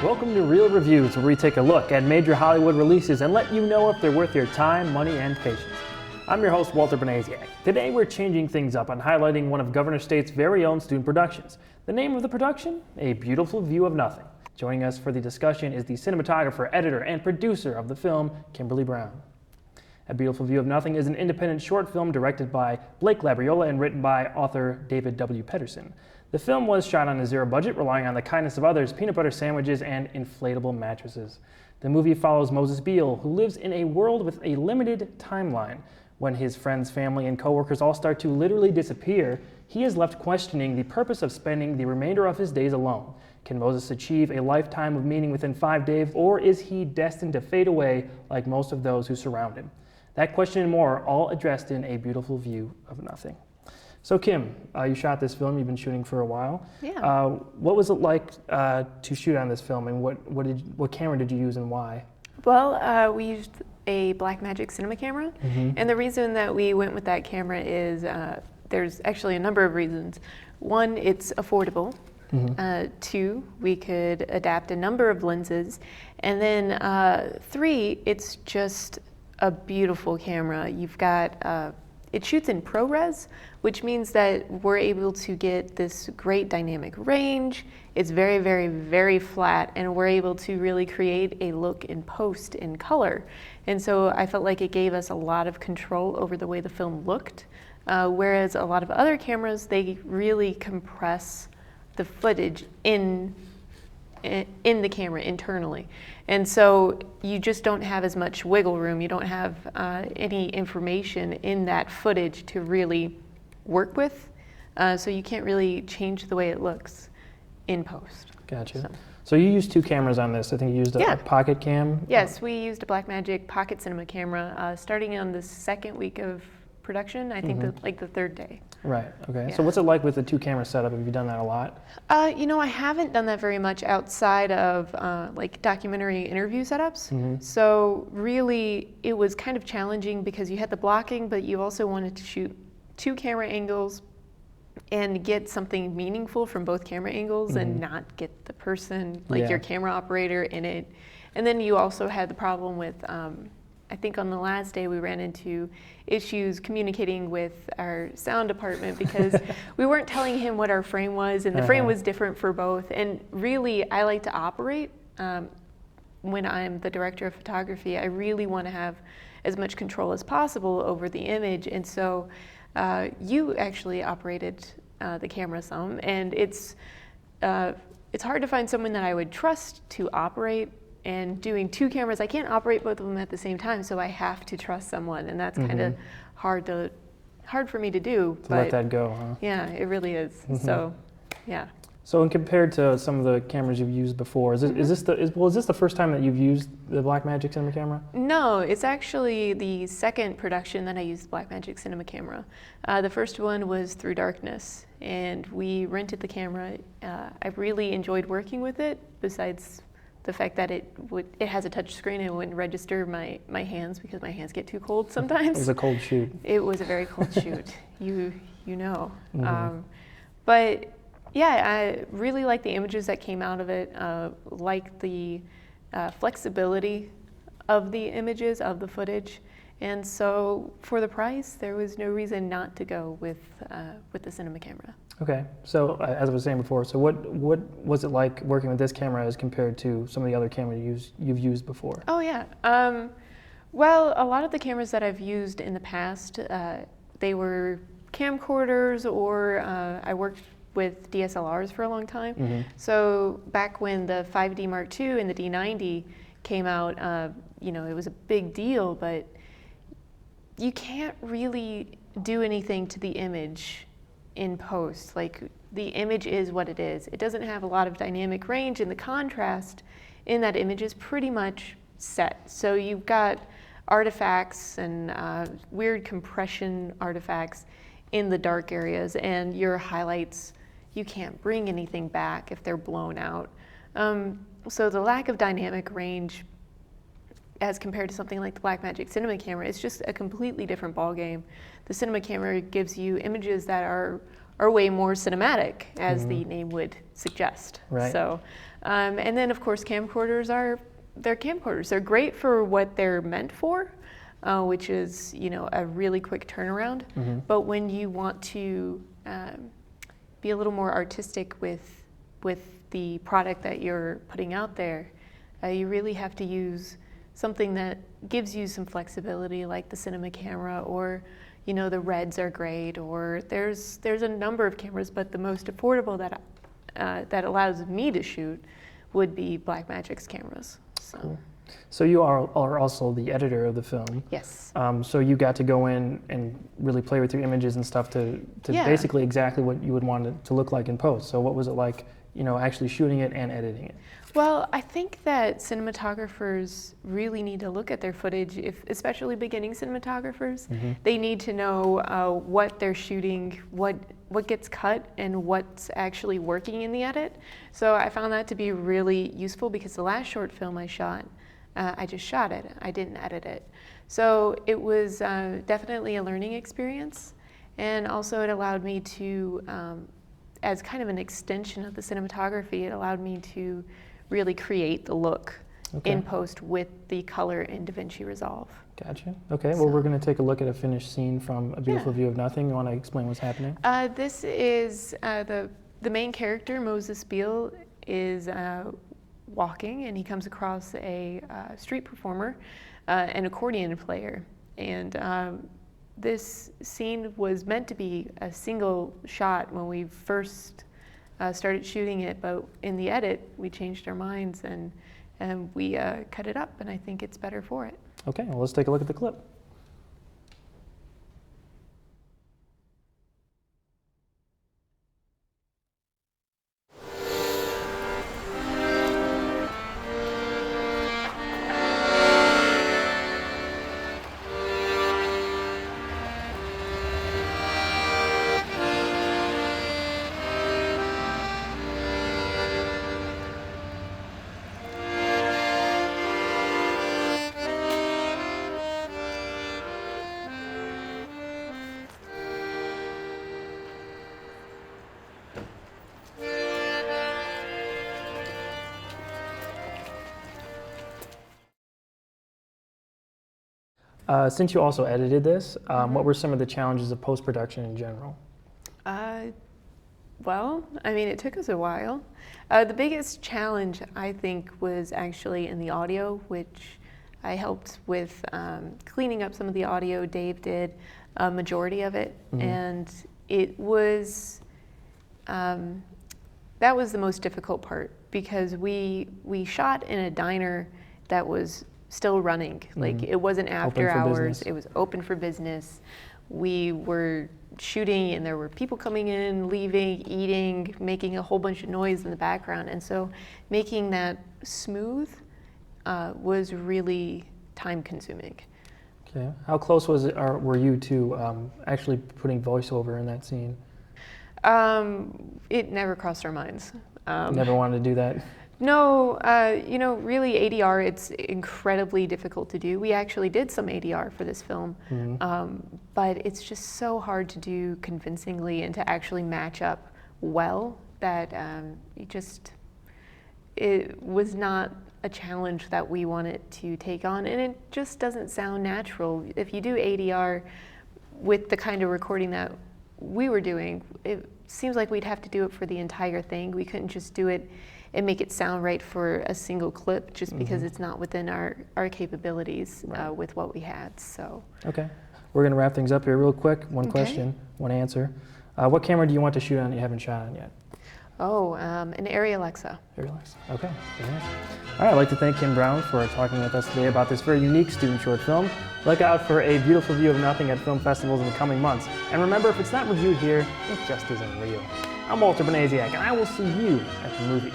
Welcome to Real Reviews, where we take a look at major Hollywood releases and let you know if they're worth your time, money, and patience. I'm your host, Walter Benasiak. Today we're changing things up and highlighting one of Governor State's very own student productions. The name of the production? A Beautiful View of Nothing. Joining us for the discussion is the cinematographer, editor, and producer of the film, Kimberly Brown. A Beautiful View of Nothing is an independent short film directed by Blake Labriola and written by author David W. Pedersen. The film was shot on a zero budget, relying on the kindness of others, peanut butter sandwiches, and inflatable mattresses. The movie follows Moses Beale, who lives in a world with a limited timeline. When his friends, family, and coworkers all start to literally disappear, he is left questioning the purpose of spending the remainder of his days alone. Can Moses achieve a lifetime of meaning within 5 days, or is he destined to fade away like most of those who surround him? That question and more, all addressed in A Beautiful View of Nothing. So Kim, you shot this film. You've been shooting for a while. Yeah. What was it like to shoot on this film, and what camera did you use and why? Well, we used a Blackmagic cinema camera, and the reason that we went with that camera is there's actually a number of reasons. One, it's affordable. Two, we could adapt a number of lenses, and then three, it's just a beautiful camera. You've got it shoots in ProRes, which means that we're able to get this great dynamic range. It's very, very, very flat, and we're able to really create a look in post in color. And so I felt like it gave us a lot of control over the way the film looked, whereas a lot of other cameras, they really compress the footage in the camera internally. And so you just don't have as much wiggle room. You don't have any information in that footage to really work with. So you can't really change the way it looks in post. Gotcha. So you used two cameras on this. I think you used a pocket cam? Yes, we used a Blackmagic pocket cinema camera starting on the second week of production, I think the third day. Right, okay. Yeah. So what's it like with the two camera setup? Have you done that a lot? I haven't done that very much outside of like documentary interview setups. So really it was kind of challenging because you had the blocking, but you also wanted to shoot two camera angles and get something meaningful from both camera angles and not get the person, like your camera operator in it. And then you also had the problem with, I think on the last day we ran into issues communicating with our sound department because we weren't telling him what our frame was, and the frame was different for both. And really, I like to operate when I'm the director of photography. I really want to have as much control as possible over the image. And so you actually operated the camera some, and it's hard to find someone that I would trust to operate. And doing two cameras, I can't operate both of them at the same time, so I have to trust someone, and that's kind of hard for me to do. To let that go, huh? Yeah, it really is. So, yeah. So, compared to some of the cameras you've used before, is this the first time that you've used the Blackmagic cinema camera? No, it's actually the second production that I used Blackmagic cinema camera. The first one was Through Darkness, and we rented the camera. I really enjoyed working with it, besides the fact that it has a touch screen and it wouldn't register my hands because my hands get too cold sometimes. It was a cold shoot. It was a very cold shoot, you know. But yeah, I really like the images that came out of it, like the flexibility of the images, of the footage. And so for the price, there was no reason not to go with the cinema camera. Okay, so as I was saying before, so what was it like working with this camera as compared to some of the other cameras you've used before? Oh yeah, well, a lot of the cameras that I've used in the past, they were camcorders, or I worked with DSLRs for a long time. So back when the 5D Mark II and the D90 came out, it was a big deal, but you can't really do anything to the image in post. Like, the image is what it is. It doesn't have a lot of dynamic range, and the contrast in that image is pretty much set. So you've got artifacts and weird compression artifacts in the dark areas, and your highlights, you can't bring anything back if they're blown out. So the lack of dynamic range as compared to something like the Blackmagic cinema camera, it's just a completely different ballgame. The cinema camera gives you images that are way more cinematic, as the name would suggest. Right. So And then, of course, they're camcorders. They're great for what they're meant for, which is, a really quick turnaround. But when you want to be a little more artistic with the product that you're putting out there, you really have to use something that gives you some flexibility, like the cinema camera, or the Reds are great, or there's a number of cameras, but the most affordable that allows me to shoot would be Blackmagic's cameras. So. Cool. So you are also the editor of the film. Yes. So you got to go in and really play with your images and stuff to basically exactly what you would want it to look like in post. So what was it like, actually shooting it and editing it? Well, I think that cinematographers really need to look at their footage, especially beginning cinematographers. They need to know what they're shooting, what gets cut, and what's actually working in the edit. So I found that to be really useful because the last short film I shot, I just shot it. I didn't edit it. So it was definitely a learning experience, and also it allowed me to, as kind of an extension of the cinematography, it allowed me to really create the look in post with the color in DaVinci Resolve. Gotcha. Okay, well, we're going to take a look at a finished scene from A Beautiful View of Nothing. You want to explain what's happening? This is the main character, Moses Beale, is walking, and he comes across a street performer, an accordion player. And this scene was meant to be a single shot when we first started shooting it, but in the edit, we changed our minds and we cut it up, and I think it's better for it. Okay, well, let's take a look at the clip. Since you also edited this, what were some of the challenges of post-production in general? Well, I mean, it took us a while. The biggest challenge, I think, was actually in the audio, which I helped with cleaning up some of the audio. Dave did a majority of it, and it was, that was the most difficult part, because we shot in a diner that was still running. Like, it wasn't after hours, it was open for business. We were shooting and there were people coming in, leaving, eating, making a whole bunch of noise in the background. And so making that smooth was really time consuming. Okay. How close was it, or were you to actually putting voiceover in that scene? It never crossed our minds. Never wanted to do that? No, really ADR, it's incredibly difficult to do. We actually did some ADR for this film, but it's just so hard to do convincingly and to actually match up well that it was not a challenge that we wanted to take on, and it just doesn't sound natural. If you do ADR with the kind of recording that we were doing, it seems like we'd have to do it for the entire thing. We couldn't just do it and make it sound right for a single clip, just because it's not within our capabilities with what we had. So. Okay, we're gonna wrap things up here real quick. One question, one answer. What camera do you want to shoot on that you haven't shot on yet? Oh, an Arri Alexa. Arri Alexa, okay, very nice. All right, I'd like to thank Kim Brown for talking with us today about this very unique student short film. Look out for A Beautiful View of Nothing at film festivals in the coming months. And remember, if it's not reviewed here, it just isn't real. I'm Walter Benasiak, and I will see you at the movies.